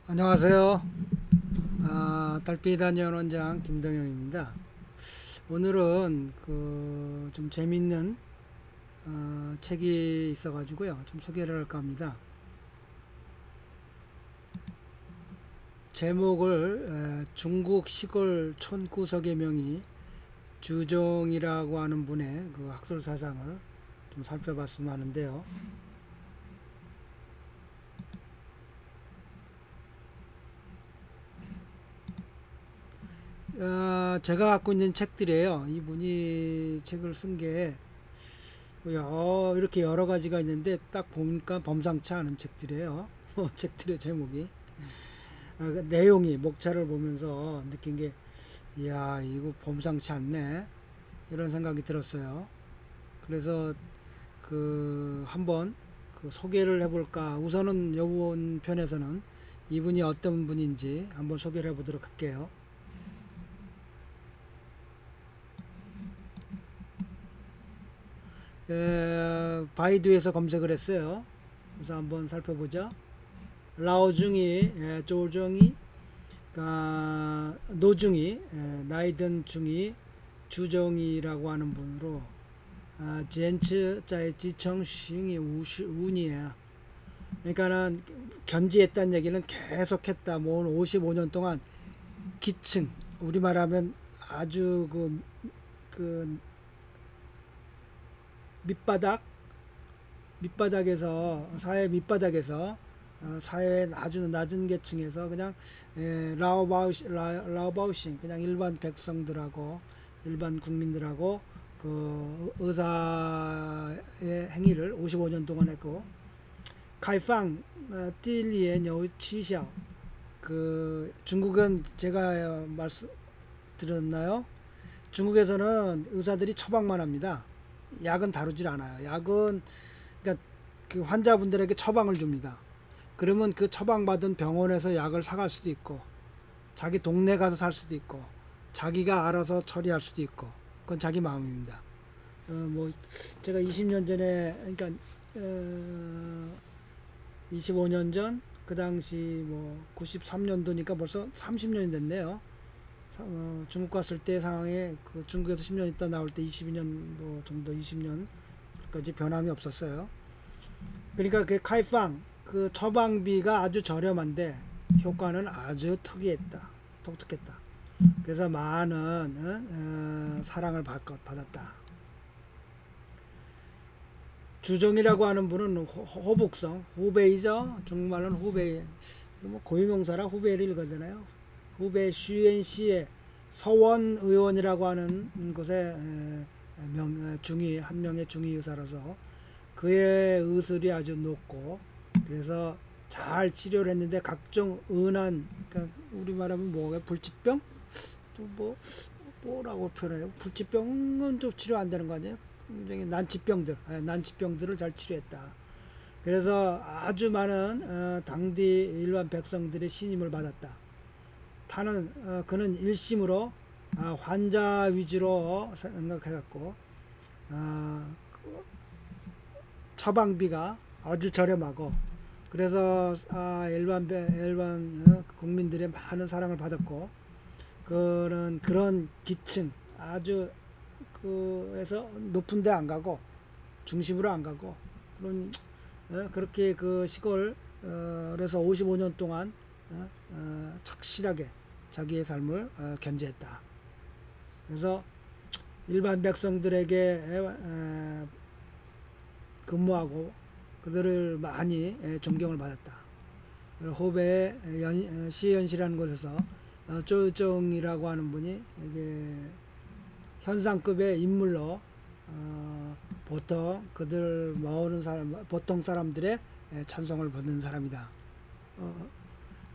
안녕하세요. 달빛단연 원장 김동영입니다. 오늘은 좀 재밌는 책이 있어가지고요. 좀 소개를 할까 합니다. 제목을 중국 시골 촌구석의 명의 주종이라고 하는 분의 그 학술 사상을 좀 살펴봤으면 하는데요. 제가 갖고 있는 책들이에요. 이분이 책을 쓴 게 이렇게 여러 가지가 있는데 딱 보니까 범상치 않은 책들이에요. 책들의 제목이 그 내용이 목차를 보면서 느낀 게 이야 이거 범상치 않네 이런 생각이 들었어요. 그래서 한번 소개를 해볼까. 우선은 이번 편에서는 이분이 어떤 분인지 한번 소개를 해보도록 할게요. 바이두에서 검색을 했어요. 그래서 한번 살펴보자. 라오중이, 조정이, 노중이, 나이든 중이, 주정이라고 하는 분으로 젠츠 자의 지청싱이 운이에요. 그러니까는 견지했다는 얘기는 계속했다. 뭐 55년 동안 기층, 우리말하면 아주 그 밑바닥에서 사회 밑바닥에서 사회의 아주 낮은 계층에서 그냥 라오바우싱 그냥 일반 백성들하고 일반 국민들하고 그 의사의 행위를 55년 동안 했고 카이팡 띠리의 여우 치샤 그 중국은 제가 말씀 드렸나요? 중국에서는 의사들이 처방만 합니다. 약은 다루질 않아요. 약은 그러니까 그 환자분들에게 처방을 줍니다. 그러면 그 처방받은 병원에서 약을 사갈 수도 있고 자기 동네 가서 살 수도 있고 자기가 알아서 처리할 수도 있고 그건 자기 마음입니다. 뭐 제가 20년 전에 그러니까 25년 전 그 당시 뭐 93년도니까 벌써 30년이 됐네요. 중국 갔을 때 상황에 중국에서 10년 있다 나올 때 22년 뭐 정도 20년까지 변함이 없었어요. 그러니까 그 카이팡 그 처방비가 아주 저렴한데 효과는 아주 특이했다. 독특했다. 그래서 많은 사랑을 받았다. 주종이라고 하는 분은 호북성 후베이죠. 중국말로는 후베이 뭐 고유명사라 후베이를 읽어야 되나요? 후베이 슈엔시의 서원 의원이라고 하는 곳에 한 명의 중위 의사로서 그의 의술이 아주 높고 그래서 잘 치료를 했는데 각종 은한 그러니까 우리 말하면 뭐가 불치병 또 뭐라고 표현해요? 불치병은 좀 치료 안 되는 거 아니에요? 굉장히 난치병들을 잘 치료했다. 그래서 아주 많은 당디 일반 백성들의 신임을 받았다. 그는 일심으로 환자 위주로 생각해갖고 처방비가 아주 저렴하고 그래서 일반 국민들의 많은 사랑을 받았고 그런 기층 아주 그에서 높은 데 안 가고 중심으로 안 가고 그렇게 그 시골 그래서 55년 동안 착실하게 자기의 삶을 견제했다. 그래서 일반 백성들에게 근무하고 그들을 많이 존경을 받았다. 호베의 시연시라는 곳에서 쪼정이라고 하는 분이 이게 현상급의 인물로 보통 그들 모으는 보통 사람들의 찬송을 받는 사람이다.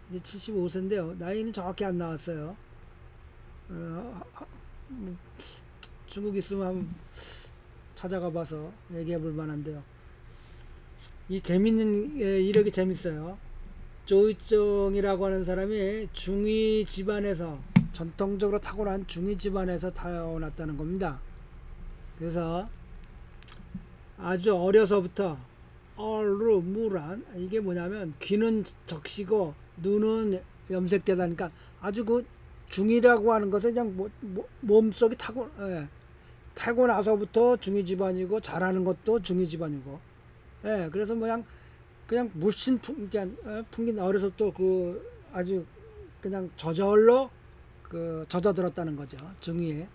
이제 75세인데요. 나이는 정확히 안 나왔어요. 중국 있으면 한번 찾아가 봐서 얘기해 볼 만한데요. 이 재밌는 이력이 재밌어요. 조이정이라고 하는 사람이 중위 집안에서 전통적으로 타고난 중위 집안에서 타고났다는 겁니다. 그래서 아주 어려서부터 얼루 무란 이게 뭐냐면 귀는 적시고 눈은 염색되다니까 아주 그 중이라고 하는 것은 그냥 몸속이 타고 나서부터 중이 집안이고 자라는 것도 중이 집안이고 예 그래서 그냥 물씬 풍긴 어려서부터 그 아주 그냥 저절로 그 젖어들었다는 거죠 중이에.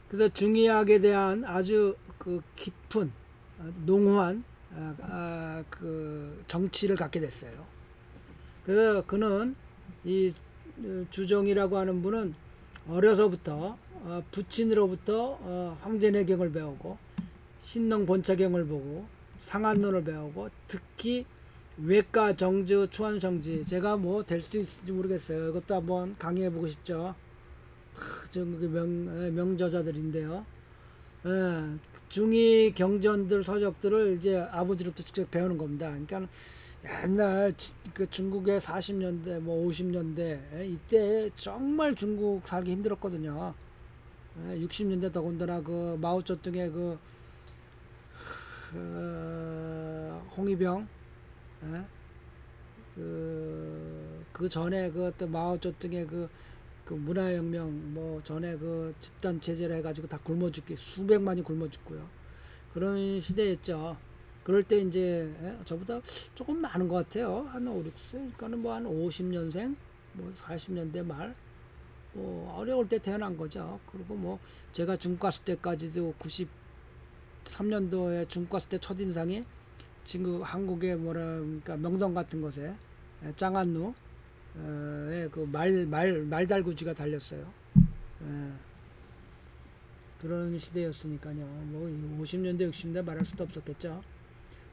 그래서 중이학에 대한 아주 그 깊은 농후한 그 정치를 갖게 됐어요. 그래서 그는 이 주종이라고 하는 분은 어려서부터 부친으로부터 황제내경을 배우고 신농본차경을 보고 상한론을 배우고 특히 외과 정주 추한성지 제가 뭐 될 수 있을지 모르겠어요. 이것도 한번 강의해 보고 싶죠. 중국의 명저자들인데요. 중위 경전들 서적들을 이제 아버지로부터 직접 배우는 겁니다. 그러니까 옛날 그 중국의 40년대 뭐 50년대 이때 정말 중국 살기 힘들었거든요. 60년대 더군다나 그 마오쩌둥의 홍위병 그 전에 또 마오쩌둥의 그 문화혁명 뭐 전에 그 집단 체제를 해가지고 다 굶어 죽기 수백만이 굶어 죽고요. 그런 시대였죠. 그럴 때 이제 저보다 조금 많은 것 같아요. 한 5, 6세 그러니까는 뭐 한 50년생 뭐 40년대 말 뭐 어려울 때 태어난 거죠. 그리고 뭐 제가 중국 갔을 때까지도 93년도에 중국 갔을 때 첫인상이 지금 한국의 그러니까 명동 같은 곳에 짱안루 그 말달구지가 달렸어요. 그런 시대였으니까요. 뭐 50년대 60년대 말할 수도 없었겠죠.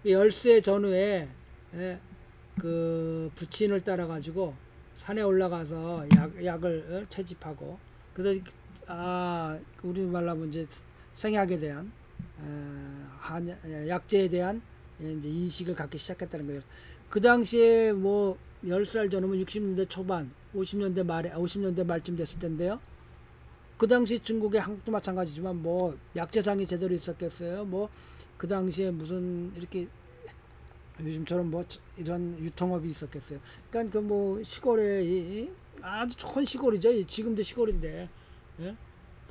열세 전후에 그 부친을 따라 가지고 산에 올라가서 약을 채집하고 그래서 우리말로 하면 이제 생약에 대한 약재에 대한 이제 인식을 갖기 시작했다는 거예요. 그 당시에 뭐 10살 전후면 60년대 초반, 50년대 말쯤 됐을 텐데요. 그 당시 중국의 한국도 마찬가지지만 뭐 약재상이 제대로 있었겠어요. 뭐 그 당시에 무슨 이렇게 요즘처럼 뭐 이런 유통업이 있었겠어요. 그러니까 그 뭐 시골에 아주 좋은 시골이죠. 지금도 시골인데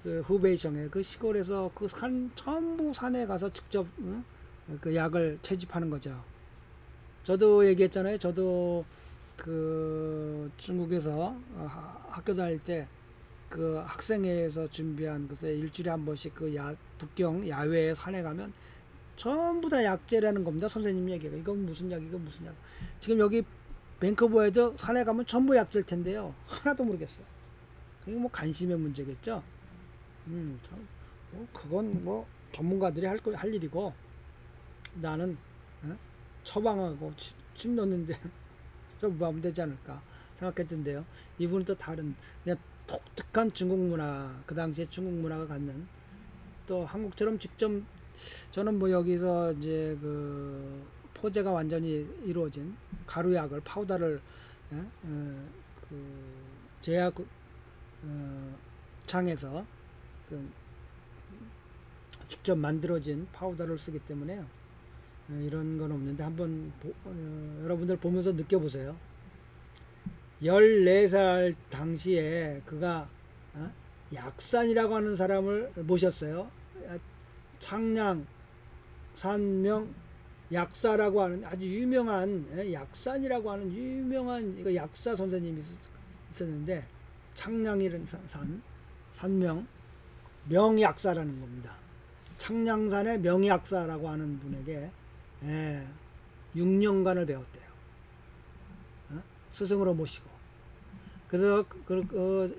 그 후베이성에 그 시골에서 그 전부 산에 가서 직접 그 약을 채집하는 거죠. 저도 얘기했잖아요. 저도 그 중국에서 학교 다닐 때 그 학생회에서 준비한 그래서 일주일에 한 번씩 그 북경 야외에 산에 가면 전부 다 약재라는 겁니다. 선생님 얘기가 이건 무슨 약 이건 무슨 약. 지금 여기 밴쿠버에도 산에 가면 전부 약재일 텐데요. 하나도 모르겠어요. 그게 뭐 관심의 문제겠죠. 그건 뭐 전문가들이 할 일이고 나는 처방하고 침 넣는데 좀 하면 되지 않을까 생각했던데요. 이분은 또 다른 그냥 독특한 중국 문화 그 당시에 중국 문화가 갖는 또 한국처럼 직접 저는 뭐 여기서 이제 그 포제가 완전히 이루어진 가루약을 파우더를 그 제약 창에서 그 직접 만들어진 파우더를 쓰기 때문에요. 이런 건 없는데 한번 여러분들 보면서 느껴보세요. 14살 당시에 그가 약산이라고 하는 사람을 모셨어요. 창량 산명 약사라고 하는 아주 유명한 약산이라고 하는 유명한 약사 선생님이 있었는데 창량이라는 산명 명약사라는 겁니다. 창량산의 명약사라고 하는 분에게 6년간을 배웠대요. 스승으로 모시고. 그래서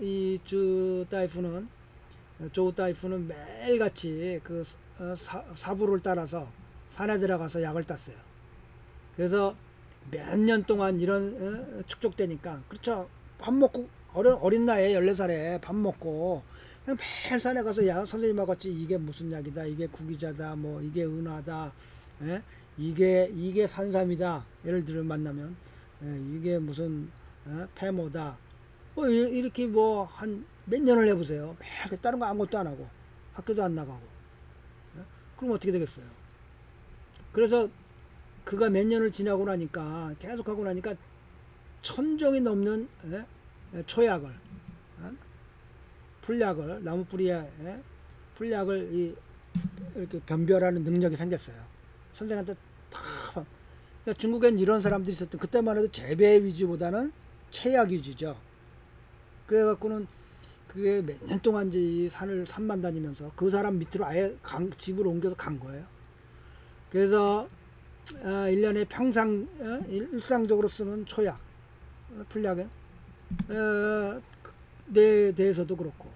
이 조우 다이프는 매일같이 그 사부를 따라서 산에 들어가서 약을 땄어요. 그래서 몇 년 동안 이런 축적되니까 그렇죠. 밥 먹고 어린 나이에 14살에 밥 먹고 그냥 매일 산에 가서 선생님하고 같이 이게 무슨 약이다, 이게 구기자다, 뭐 이게 은하다, 이게 산삼이다. 예를 들어 만나면 이게 무슨 페모다. 이렇게 뭐 한 몇 년을 해보세요. 매일 다른 거 아무것도 안 하고 학교도 안 나가고. 그럼 어떻게 되겠어요? 그래서 그가 몇 년을 지나고 나니까 계속 하고 나니까 1000종이 넘는 초약을 풀약을 나무 뿌리에 풀약을 이렇게 변별하는 능력이 생겼어요. 선생한테 다. 그러니까 중국엔 이런 사람들이 있었던 그때만 해도 재배 위주보다는 채약 위주죠. 그래갖고는 그게 몇 년 동안 이제 이 산만 다니면서 그 사람 밑으로 아예 집을 옮겨서 간 거예요. 그래서 1년에 평상 일상적으로 쓰는 초약 풀약에 뇌에 대해서도 그렇고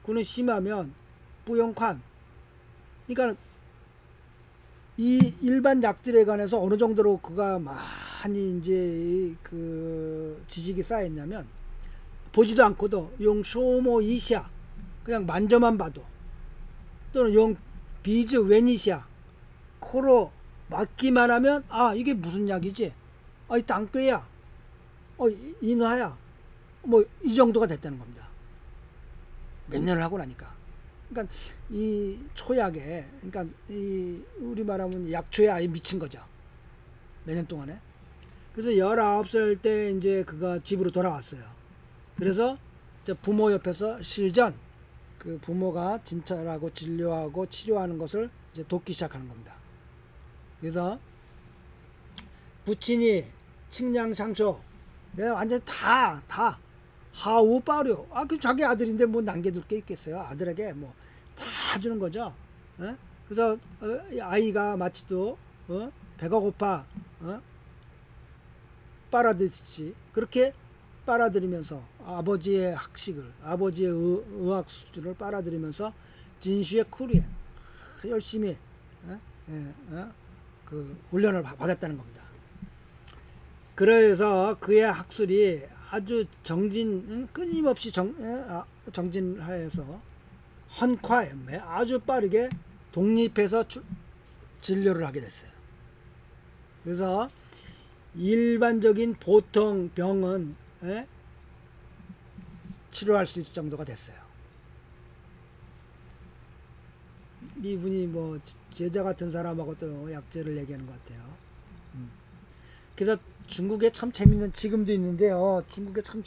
그는 심하면 뿌용칸 그러니까 이 일반 약들에 관해서 어느 정도로 그가 많이 이제 그 지식이 쌓였냐면 보지도 않고도 용 쇼모 이샤 그냥 만져만 봐도 또는 용 비즈 웨니샤 코로 맡기만 하면 아 이게 무슨 약이지? 이 땅꾀야, 인화야, 뭐 이 정도가 됐다는 겁니다. 몇 년을 하고 나니까. 그러니까 이 초약에 그러니까 이 우리 말하면 약초에 아예 미친 거죠. 몇 년 동안에. 그래서 19살 때 이제 그가 집으로 돌아왔어요. 그래서 부모 옆에서 실전 그 부모가 진찰하고 진료하고 치료하는 것을 이제 돕기 시작하는 겁니다. 그래서 부친이 칭량상초 내가 완전 다 하우 빠려 그 자기 아들인데 뭐 남겨둘 게 있겠어요. 아들에게 뭐 다 주는 거죠. 그래서 아이가 마치도 배가 고파 빨아들이듯이 그렇게 빨아들이면서 아버지의 학식을 아버지의 의학 수준을 빨아들이면서 진시의 쿠리에 열심히 그 훈련을 받았다는 겁니다. 그래서 그의 학술이 아주 끊임없이 정진하여서 헌화에 아주 빠르게 독립해서 진료를 하게 됐어요. 그래서 일반적인 보통 병은 치료할 수 있을 정도가 됐어요. 이분이 뭐 제자 같은 사람하고 또 약재를 얘기하는 것 같아요. 그래서 중국에 참 재밌는 지금도 있는데요. 중국에 참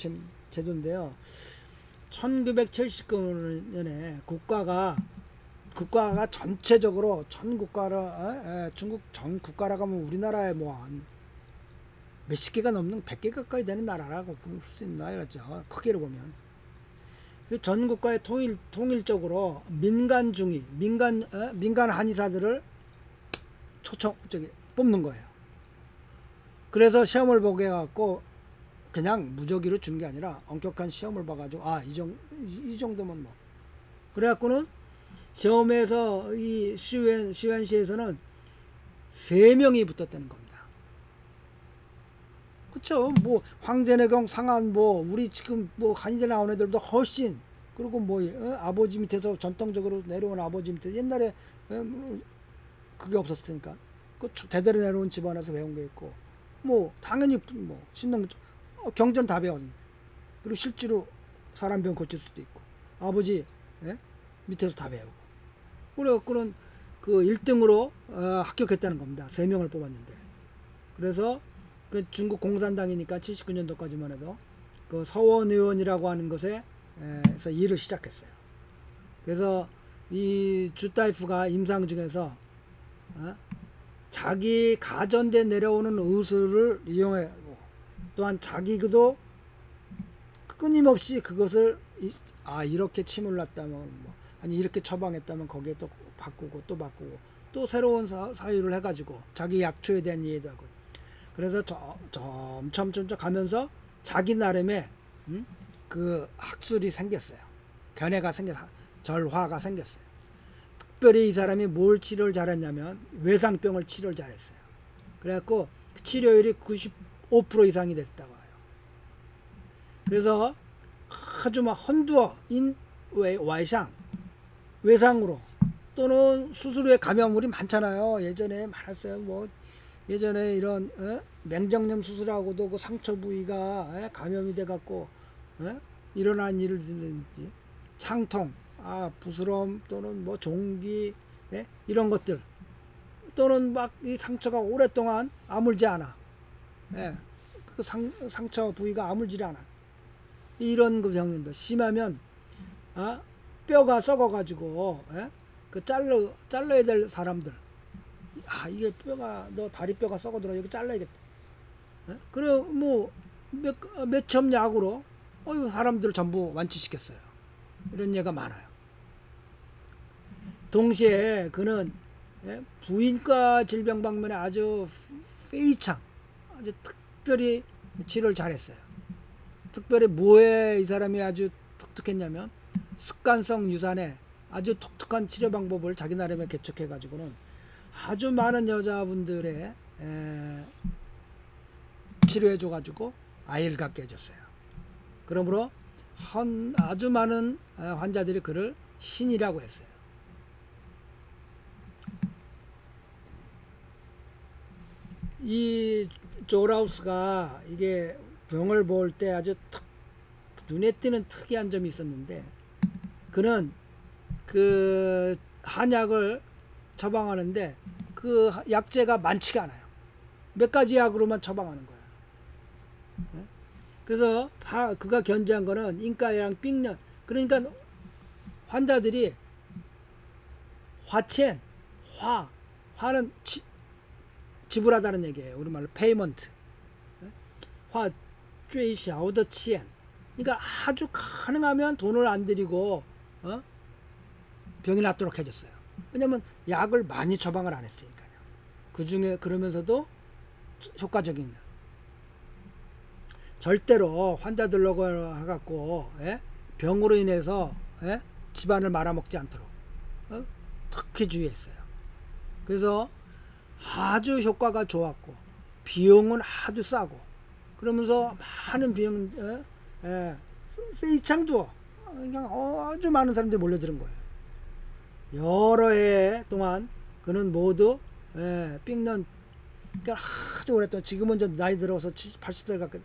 제도인데요. 1979년에 국가가 전체적으로 전 국가라 중국 전 국가라고 하면 우리나라에 뭐 몇십 개가 넘는 100개 가까이 되는 나라라고 볼 수 있는 나라죠. 크기로 보면. 전 국가에 통일적으로 민간 한의사들을 뽑는 거예요. 그래서 시험을 보게 해갖고 그냥 무작위로 준 게 아니라 엄격한 시험을 봐가지고 이 정도면 뭐 그래갖고는 시험에서 이 시웬시에서는 3명이 붙었다는 겁니다. 그쵸? 뭐 황제내경 상한 뭐 우리 지금 뭐 한의대 나온 애들보다 훨씬 그리고 뭐 아버지 밑에서 전통적으로 내려온 아버지 밑에 옛날에 그게 없었을 테니까 그 대대로 내려온 집안에서 배운 게 있고 뭐 당연히 뭐 신동 경전 다 배웠는데 그리고 실제로 사람 병 고칠 수도 있고 아버지 밑에서 다 배우고 그래갖고는 그 1등으로 합격했다는 겁니다. 3명을 뽑았는데 그래서 그 중국 공산당이니까 79년도까지만 해도 그 서원의원이라고 하는 것에서 일을 시작했어요. 그래서 이 주타이프가 임상 중에서 자기 가전대 내려오는 의술을 이용하고 또한 자기도 끊임없이 그것을 이렇게 침을 놨다면 뭐 아니 이렇게 처방했다면 거기에 또 바꾸고 또 새로운 사유를 해가지고 자기 약초에 대한 이해도 하고 그래서 점점 가면서 자기 나름의 그 학술이 생겼어요. 견해가 절화가 생겼어요. 특별히 이 사람이 뭘 치료를 잘했냐면 외상병을 치료를 잘했어요. 그래갖고 그 치료율이 95% 이상이 됐다고 해요. 그래서 아주 막 헌두어 와이상 외상으로 또는 수술 후에 감염물이 많잖아요. 예전에 많았어요. 뭐 예전에 이런 맹장염 수술하고도 그 상처 부위가 감염이 돼갖고 일어난 일을 듣는지 창통, 부스럼 또는 뭐 종기 이런 것들 또는 막 이 상처가 오랫동안 아물지 않아. 예, 그 상처 부위가 아물지 않아. 이런 그 병인도 심하면 뼈가 썩어가지고 그 잘라야 될 사람들, 이게 뼈가 너 다리 뼈가 썩어들어 여기 잘라야겠다. 그래 뭐 몇첩 약으로 사람들 전부 완치시켰어요. 이런 예가 많아요. 동시에 그는 부인과 질병 방면에 아주 페이창, 아주 특별히 치료를 잘했어요. 특별히 뭐에 이 사람이 아주 독특했냐면 습관성 유산에 아주 독특한 치료 방법을 자기 나름에 개척해 가지고는 아주 많은 여자분들의 치료해 줘 가지고 아이를 갖게 해줬어요. 그러므로 아주 많은 환자들이 그를 신이라고 했어요. 이 조라우스가 이게 병을 볼 때 아주 눈에 띄는 특이한 점이 있었는데, 그는 그 한약을 처방하는데 그 약재가 많지가 않아요. 몇 가지 약으로만 처방하는 거예요. 그래서 다 그가 견지한 거는 인가양 삥년, 그러니까 환자들이 화첸, 화는 지불하다는 얘기예요. 우리말로 페이먼트. 화 쬐샤오더 치엔, 그러니까 아주 가능하면 돈을 안 들이고 병이 낫도록 해줬어요. 왜냐면 약을 많이 처방을 안 했으니까요. 그 중에 그러면서도 효과적인, 절대로 환자들로 해갖고 병으로 인해서 집안을 말아먹지 않도록 특히 주의했어요. 그래서 아주 효과가 좋았고 비용은 아주 싸고, 그러면서 많은 비용, 페이창도 그냥 아주 많은 사람들이 몰려드는 거예요. 여러 해 동안 그는 모두 삥넌, 그러니까 아주 오랫동안, 지금은 좀 나이 들어서 80살 가까이,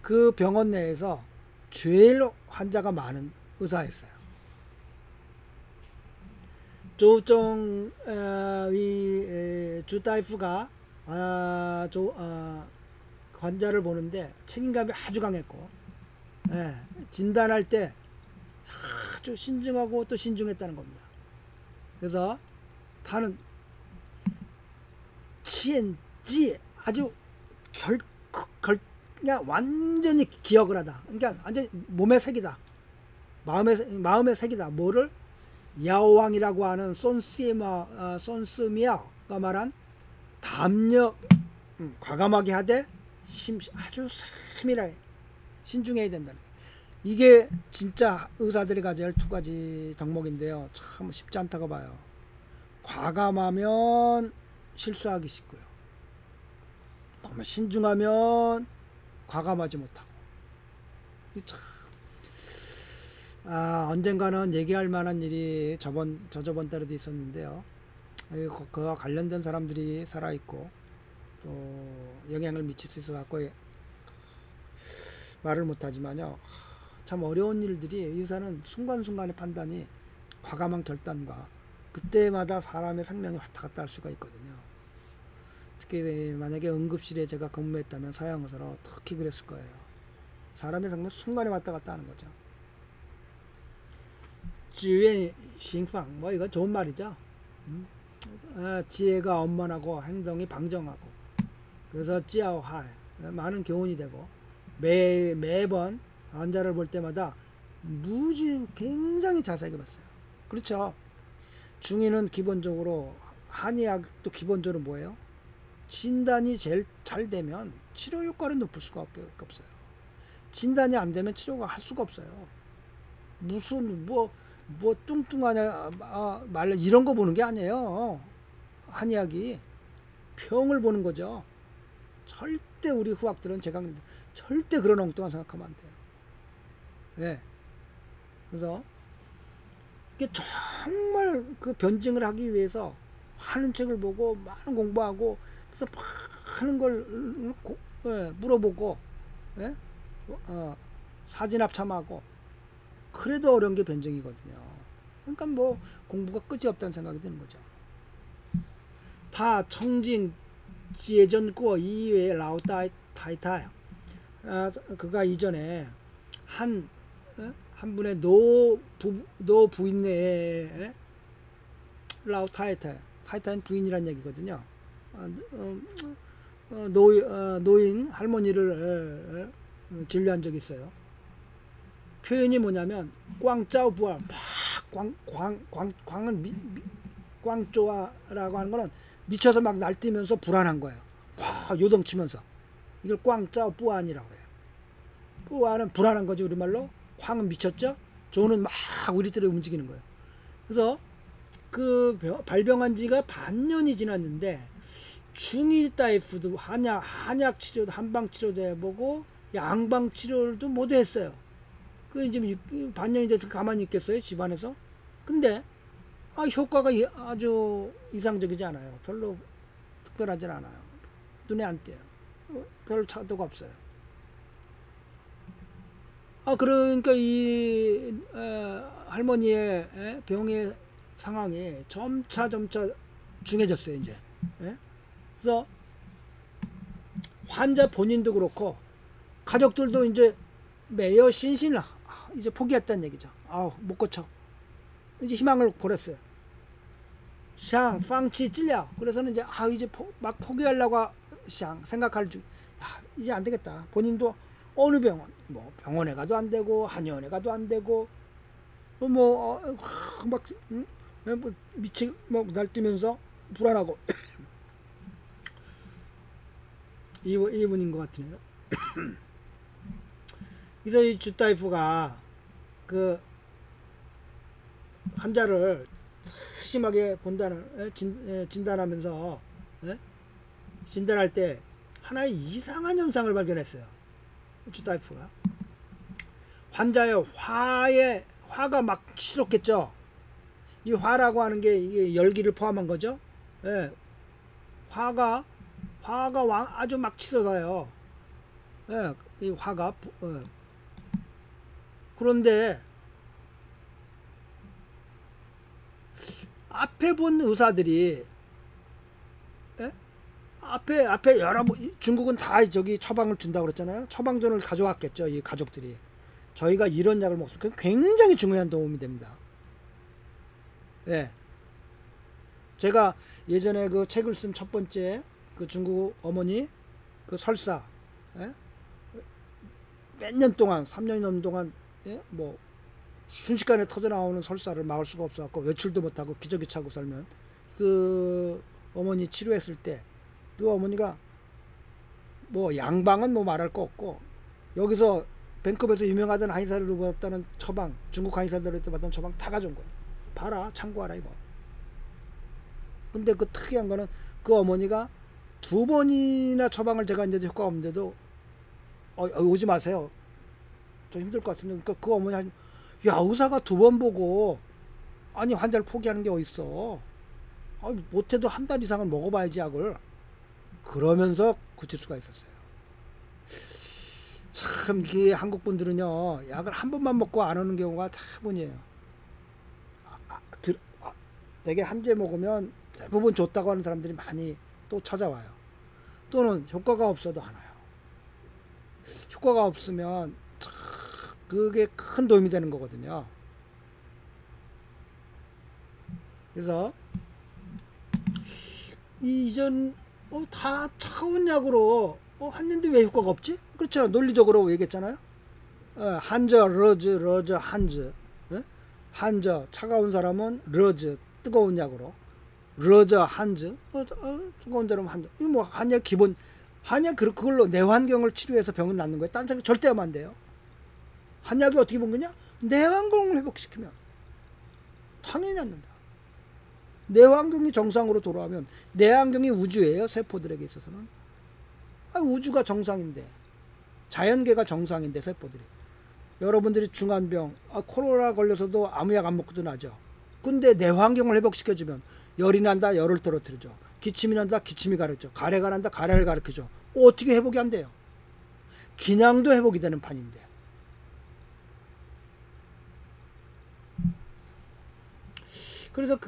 그 병원 내에서 제일 환자가 많은 의사였어요. 조정 주다이프가 환자를 보는데 책임감이 아주 강했고, 진단할 때 아주 신중하고 또 신중했다는 겁니다. 그래서 타는 치엔지 아주 그냥 완전히 기억을 하다. 그러니까 완전히 몸의 색이다. 마음의 색이다. 뭐를? 야오왕이라고 하는 손스미아가 말한 담력, 과감하게 하되 아주 세밀하게 신중해야 된다는 거예요. 이게 진짜 의사들이 가질 두 가지 덕목인데요. 참 쉽지 않다고 봐요. 과감하면 실수하기 쉽고요. 너무 신중하면 과감하지 못하고. 참, 언젠가는 얘기할 만한 일이 저저번 달에도 있었는데요. 그와 관련된 사람들이 살아있고 또 영향을 미칠 수 있어 갖고 말을 못하지만요. 참 어려운 일들이, 의사는 순간순간의 판단이, 과감한 결단과 그때마다 사람의 생명이 왔다 갔다 할 수가 있거든요. 특히 만약에 응급실에 제가 근무했다면 서양의사로 특히 그랬을 거예요. 사람의 생명 순간에 왔다 갔다 하는 거죠. 지위의 싱팡, 뭐 이거 좋은 말이죠. 지혜가 엄만하고 행동이 방정하고, 그래서 찌아오하이, 많은 교훈이 되고, 매번 환자를 볼 때마다 굉장히 자세하게 봤어요. 그렇죠. 중의는 기본적으로, 한의학도 기본적으로 뭐예요? 진단이 제일 잘 되면 치료 효과를 높일 수가 없어요. 진단이 안 되면 치료가 할 수가 없어요. 무슨 뭐 뚱뚱하냐 말라 이런 거 보는 게 아니에요. 한의학이 병을 보는 거죠. 절대 우리 후학들은, 제가 절대 그런 엉뚱한 생각하면 안 돼요. 그래서 이게 정말 그 변증을 하기 위해서 많은 책을 보고 많은 공부하고, 그래서 많은 걸 물어보고 사진 합참하고, 그래도 어려운 게 변증이거든요. 그러니까 뭐 공부가 끝이 없다는 생각이 드는 거죠. 他曾经接诊过一位老太太. 그가 이전에 한 분의 노부인의 라오 타이타는 부인이란 얘기거든요. 노인 할머니를 진료한 적이 있어요. 표현이 뭐냐면 꽝짜오 부활, 꽝쪼아라고 하는 거는 미쳐서 막 날뛰면서 불안한 거예요. 막 요동치면서. 이걸 꽝짜오 뿌안이라고 그래요. 뿌안은 불안한 거지 우리말로. 꽝은 미쳤죠. 조는 막 우리들이 움직이는 거예요. 그래서 그 발병한 지가 반년이 지났는데 중이 타이프도 한약 치료도 한방 치료도 해보고 양방 치료도 모두 했어요. 그 이제 반년이 돼서 가만히 있겠어요 집안에서? 근데 효과가 아주 이상적이지 않아요. 별로 특별하진 않아요. 눈에 안 띄어요. 별 차도가 없어요. 그러니까 이 할머니의 병의 상황이 점차 중해졌어요 이제. 그래서 환자 본인도 그렇고 가족들도 이제 매여 신신을 이제 포기했다는 얘기죠. 못 고쳐. 이제 희망을 버렸어요. 샹 방치 찔려. 그래서는 이제 이제 막 포기하려고 생각할 중. 이제 안 되겠다. 본인도 어느 병원, 뭐 병원에 가도 안 되고 한의원에 가도 안 되고 막 날뛰면서 불안하고 이분인 것 같으네요. 그래서 이 주타이프가 그 환자를 심하게 진단하면서 진단할 때 하나의 이상한 현상을 발견했어요. 주타이프가 환자의 화가 막 치솟겠죠. 이 화라고 하는 게 이게 열기를 포함한 거죠. 화가 아주 막 치솟아요. 이 화가 그런데 앞에 본 의사들이 앞에 여러 중국은 다 저기 처방을 준다고 그랬잖아요. 처방전을 가져왔겠죠. 이 가족들이 저희가 이런 약을 먹으면 굉장히 중요한 도움이 됩니다. 제가 예전에 그 책을 쓴 첫 번째 그 중국 어머니 그 설사 몇 년 동안 3년 넘는 동안 뭐 순식간에 터져 나오는 설사를 막을 수가 없어갖고 외출도 못하고 기저귀 차고 살면 그 어머니 치료했을 때 그 어머니가 뭐 양방은 뭐 말할 거 없고 여기서 밴컵에서 유명하던 한의사를 받았다는 처방, 중국 한의사들한테 받던 처방 다 가져온 거예요. 봐라, 참고하라 이거. 근데 그 특이한 거는 그 어머니가 2번이나 처방을 제가 했는데도 효과가 없는데도 오지 마세요. 좀 힘들 것 같은데. 그러니까 그 어머니 야, 의사가 2번 보고 아니 환자를 포기하는 게 어딨어. 못해도 한 달 이상은 먹어봐야지 약을. 그러면서 고칠 수가 있었어요. 참 이게 한국 분들은요 약을 한 번만 먹고 안 오는 경우가 대부분이에요. 되게 한제 먹으면 대부분 좋다고 하는 사람들이 많이 또 찾아와요. 또는 효과가 없어도 안 와요. 효과가 없으면 그게 큰 도움이 되는 거거든요. 그래서 이전 다 차가운 약으로 했는데 왜 효과가 없지? 그렇잖아. 논리적으로 얘기했잖아요. 한저, 러즈, 한즈. 한저, 차가운 사람은 러즈, 뜨거운 약으로. 러저, 한즈, 뜨거운 사람은 한저. 이거 뭐 한약 기본, 한약 그걸로 내환경을 치료해서 병은 낫는 거예요. 딴 생각 절대 하면 안 돼요. 한약이 어떻게 본 거냐? 내환경을 회복시키면 당연히 낫는다. 내환경이 정상으로 돌아오면 내환경이 우주예요. 세포들에게 있어서는. 우주가 정상인데 자연계가 정상인데 세포들이. 여러분들이 중환병 코로나 걸려서도 아무 약 안 먹고도 나죠. 근데 내환경을 회복시켜주면 열이 난다 열을 떨어뜨리죠. 기침이 난다 기침이 가르쳐. 가래가 난다 가래를 가르쳐줘. 어떻게 회복이 안 돼요? 기냥도 회복이 되는 판인데. 그래서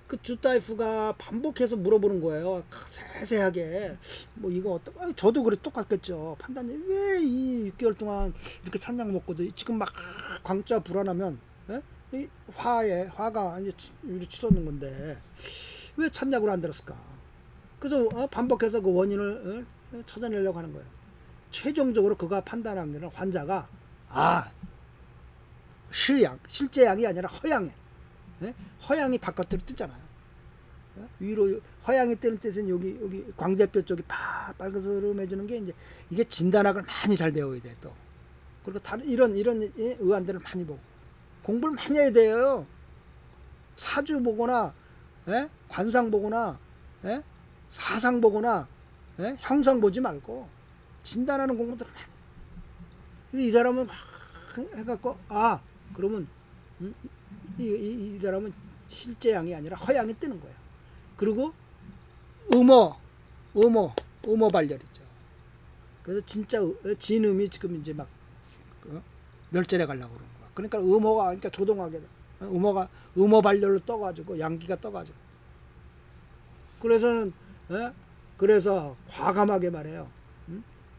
그 주다이프가 반복해서 물어보는 거예요. 세세하게. 뭐 이거 저도 그래 똑같겠죠. 판단이 왜 이 6개월 동안 이렇게 찬약 먹고도 지금 막 광자 불안하면 예? 이 화가 이제 치솟는 건데 왜 찬약으로 안 들었을까? 그래서 반복해서 그 원인을 찾아내려고 하는 거예요. 최종적으로 그가 판단한 게 환자가 실제 양이 아니라 허양에 허양이 바깥으로 뜨잖아요. 위로 허양이 뜨는 뜻은 여기 광대뼈 쪽이 빨그스름해지는 게 이제 이게 진단학을 많이 잘 배워야 돼 또. 그리고 다른 이런 의안들을 많이 보고 공부를 많이 해야 돼요. 사주 보거나 관상 보거나 사상 보거나 형상 보지 말고 진단하는 공부들을 많이. 이 사람은 막 해갖고 그러면 이 사람은 실제 양이 아니라 허양이 뜨는 거야. 그리고 음어 발열이죠. 그래서 진짜 진음이 지금 이제 막 멸절해 가려고 그러는 거야. 그러니까 그러니까 조동하게 음어 발열로 떠가지고 양기가 떠가지고. 그래서 과감하게 말해요.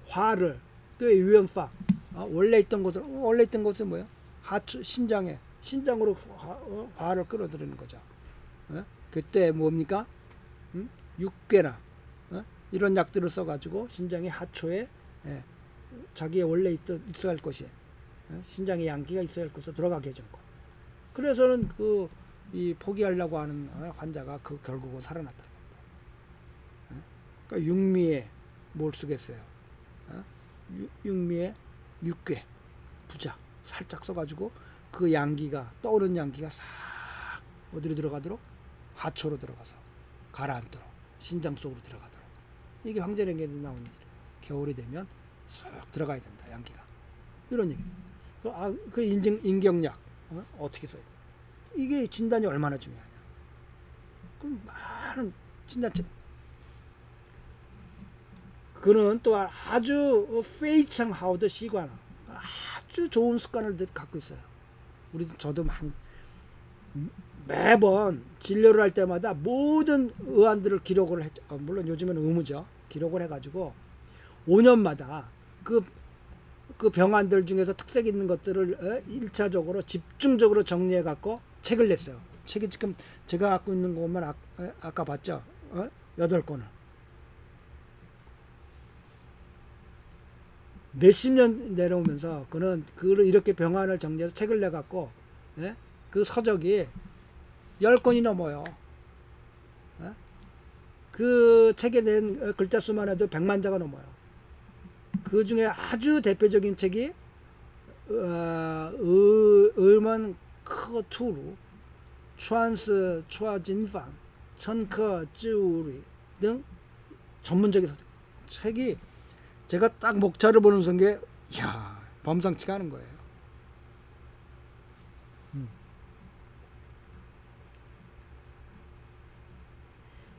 화를 꽤 유연파 원래 있던 것은 뭐예요? 하추 신장으로 화를 끌어들이는 거죠. 그때 뭡니까? 육괴나 이런 약들을 써가지고 신장의 하초에 자기의 원래 있어야 할 것이 신장의 양기가 있어야 할 것을 들어가게 해준 거. 그래서는 이 포기하려고 하는 환자가 결국은 살아났다는 겁니다. 그러니까 육미에 뭘 쓰겠어요? 육미에 육괴 부자 살짝 써가지고 그 양기가 떠오르는 양기가 싹 어디로 들어가도록 하초로 들어가서 가라앉도록 신장 속으로 들어가도록. 이게 황제령에 나온 일. 겨울이 되면 쏙 들어가야 된다 양기가. 이런 얘기. 그 인경약 어떻게 써요? 이게 진단이 얼마나 중요하냐. 그럼 많은 진단책. 그는 또 아주 페이창하우더 시관 아주 좋은 습관을 갖고 있어요. 저도 매번 진료를 할 때마다 모든 의안들을 기록을 했죠. 물론 요즘은 의무죠. 기록을 해가지고 5년마다 그 병안들 중에서 특색 있는 것들을 1차적으로 집중적으로 정리해 갖고 책을 냈어요. 책이 지금 제가 갖고 있는 것만 아까 봤죠. 8권을. 몇십 년 내려오면서 그는 이렇게 병안을 정리해서 책을 내 갖고 그 서적이 10권이 넘어요. 그 책에 낸 글자 수만 해도 100만 자가 넘어요. 그 중에 아주 대표적인 책이 의먼 커투루, 트란스 추아진방, 천커 쯔우리 등 전문적인 책이 제가 딱 목차를 보는 순간 이야 범상치가 않은 거예요.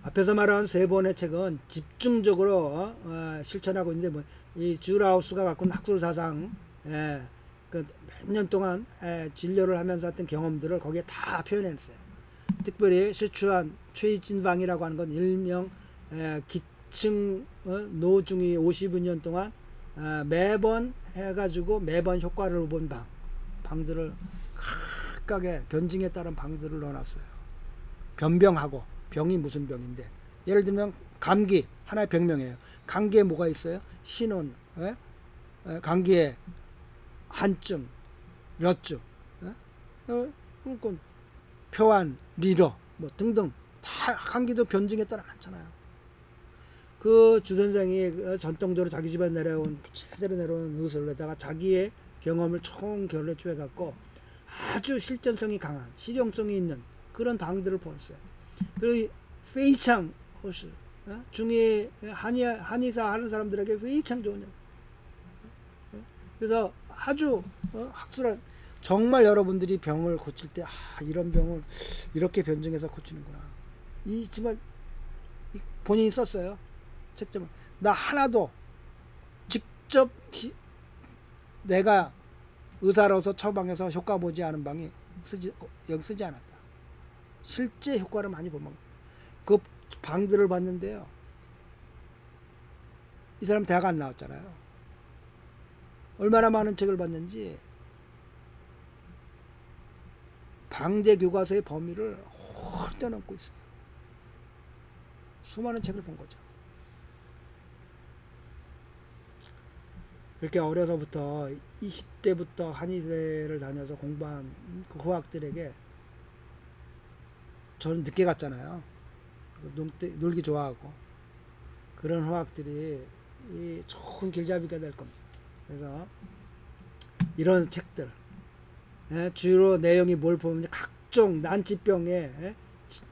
앞에서 말한 3번의 책은 집중적으로 실천하고 있는데 이 주라우스가 갖고 있는 학술사상 그 몇 년 동안 진료를 하면서 했던 경험들을 거기에 다 표현했어요. 특별히 시추안 최진방이라고 하는 건 일명 기층 노중이 52년 동안 매번 해가지고 매번 효과를 본 방들을 각각의 변증에 따른 방들을 넣어놨어요. 변병하고 병이 무슨 병인데 예를 들면 감기 하나의 병명이에요. 감기에 뭐가 있어요? 신원, 감기에 한증, 몇증, 그러니까 표안, 리러 뭐 등등 다 감기도 변증에 따라 많잖아요. 그 주선생이 전통적으로 자기 집에 제대로 내려온 의술에다가 자기의 경험을 총 결례투해 갖고 아주 실전성이 강한 실용성이 있는 그런 방들을 보았어요. 그리고 페이창 호스 중에 한의사 하는 사람들에게 페이창 좋은 약. 그래서 아주 학술한 정말 여러분들이 병을 고칠 때 이런 병을 이렇게 변증해서 고치는구나. 이 정말 본인이 썼어요. 책점을 나 하나도 직접 내가 의사로서 처방해서 효과 보지 않은 방이 여기 쓰지 않았다. 실제 효과를 많이 보면 그 방들을 봤는데요. 이 사람 대학 안 나왔잖아요. 얼마나 많은 책을 봤는지 방제 교과서의 범위를 홀 뛰어넘고 있어요. 수많은 책을 본 거죠. 그렇게 어려서부터 20대부터 한의대를 다녀서 공부한 그 후학들에게 저는 늦게 갔잖아요. 놀기 좋아하고 그런 후학들이 이 좋은 길잡이가 될 겁니다. 그래서 이런 책들 주로 내용이 뭘 보면 각종 난치병에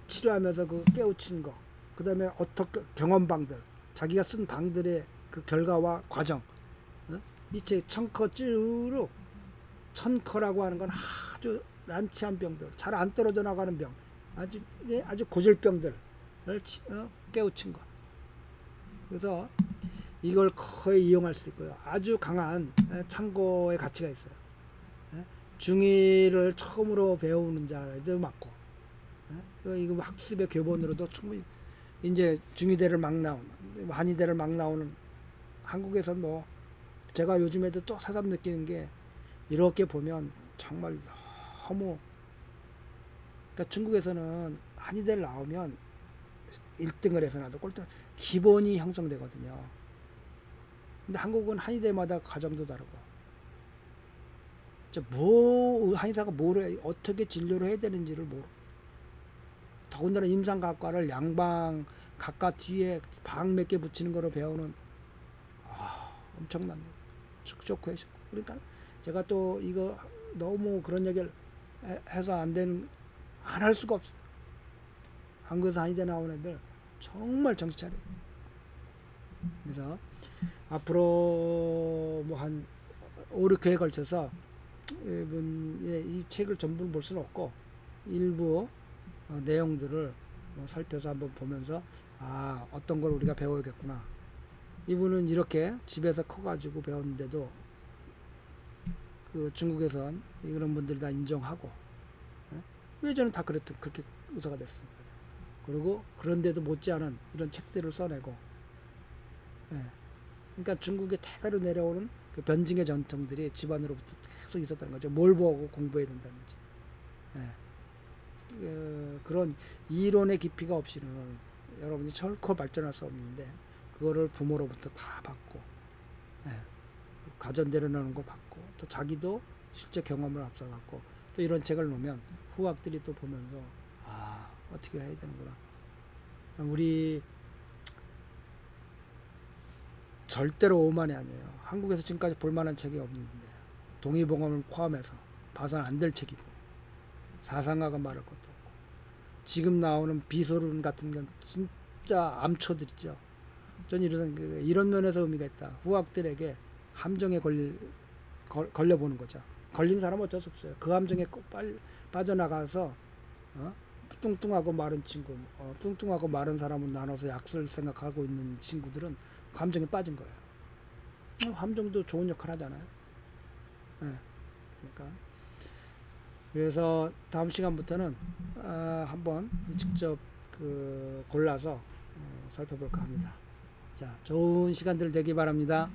치료하면서 그 깨우친 거, 그 다음에 어떻게 경험방들, 자기가 쓴 방들의 그 결과와 과정, 이 책 청커 천커라고 하는 건 아주 난치한 병들, 잘 안 떨어져 나가는 병, 아주 고질병들을 깨우친 거. 그래서 이걸 거의 이용할 수 있고요. 아주 강한 참고의 가치가 있어요. 중의를 처음으로 배우는 자에도 맞고, 이거 학습의 교본으로도 충분히 이제 중의대를 막 나오는, 한의대를 막 나오는 한국에서 뭐 제가 요즘에도 또 새삼 느끼는 게 이렇게 보면 정말 너무, 그러니까 중국에서는 한의대를 나오면 1등을 해서 나도 꼴등 기본이 형성되거든요. 근데 한국은 한의대마다 과정도 다르고, 한의사가 뭐를 어떻게 진료를 해야 되는지를 모르고, 더군다나 임상각과를 양방 각각 뒤에 방 몇 개 붙이는 거로 배우는, 엄청난 축적회. 그러니까 제가 또 이거 너무 그런 얘기를 해서 안 할 수가 없어요. 한국에서 한의대 나온 애들 정말 정신 차려요. 그래서 앞으로 뭐 한 5, 6회에 걸쳐서 이 책을 전부 볼 수는 없고 일부 내용들을 살펴서 한번 보면서 어떤 걸 우리가 배워야겠구나. 이분은 이렇게 집에서 커가지고 배웠는데도 그 중국에선 이런 분들 다 인정하고, 왜 저는 다 그렇게 의사가 됐습니까? 그리고 그런데도 못지않은 이런 책들을 써내고, 그러니까 중국의 태세로 내려오는 그 변증의 전통들이 집안으로부터 계속 있었다는 거죠. 뭘 보고 공부해야 된다는지. 그런 이론의 깊이가 없이는 여러분이 철코 발전할 수 없는데, 그거를 부모로부터 다 받고, 가전 내려놓는 거 받고, 또 자기도 실제 경험을 앞서갖고, 또 이런 책을 놓으면 후학들이 또 보면서 어떻게 해야 되는구나. 우리 절대로 오만이 아니에요. 한국에서 지금까지 볼만한 책이 없는데, 동의보감을 포함해서 봐서는 안 될 책이고, 사상가가 말할 것도 없고, 지금 나오는 비소론 같은 건 진짜 암초들이죠. 전 이런 면에서 의미가 있다. 후학들에게 함정에 걸려보는 거죠. 걸린 사람은 어쩔 수 없어요. 그 함정에 빨리 빠져나가서 뚱뚱하고 마른 친구, 뚱뚱하고 마른 사람은 나눠서 약을 생각하고 있는 친구들은 그 함정에 빠진 거예요. 함정도 좋은 역할 하잖아요. 그러니까 그래서 다음 시간부터는 한번 직접 골라서 살펴볼까 합니다. 자, 좋은 시간들 되기 바랍니다.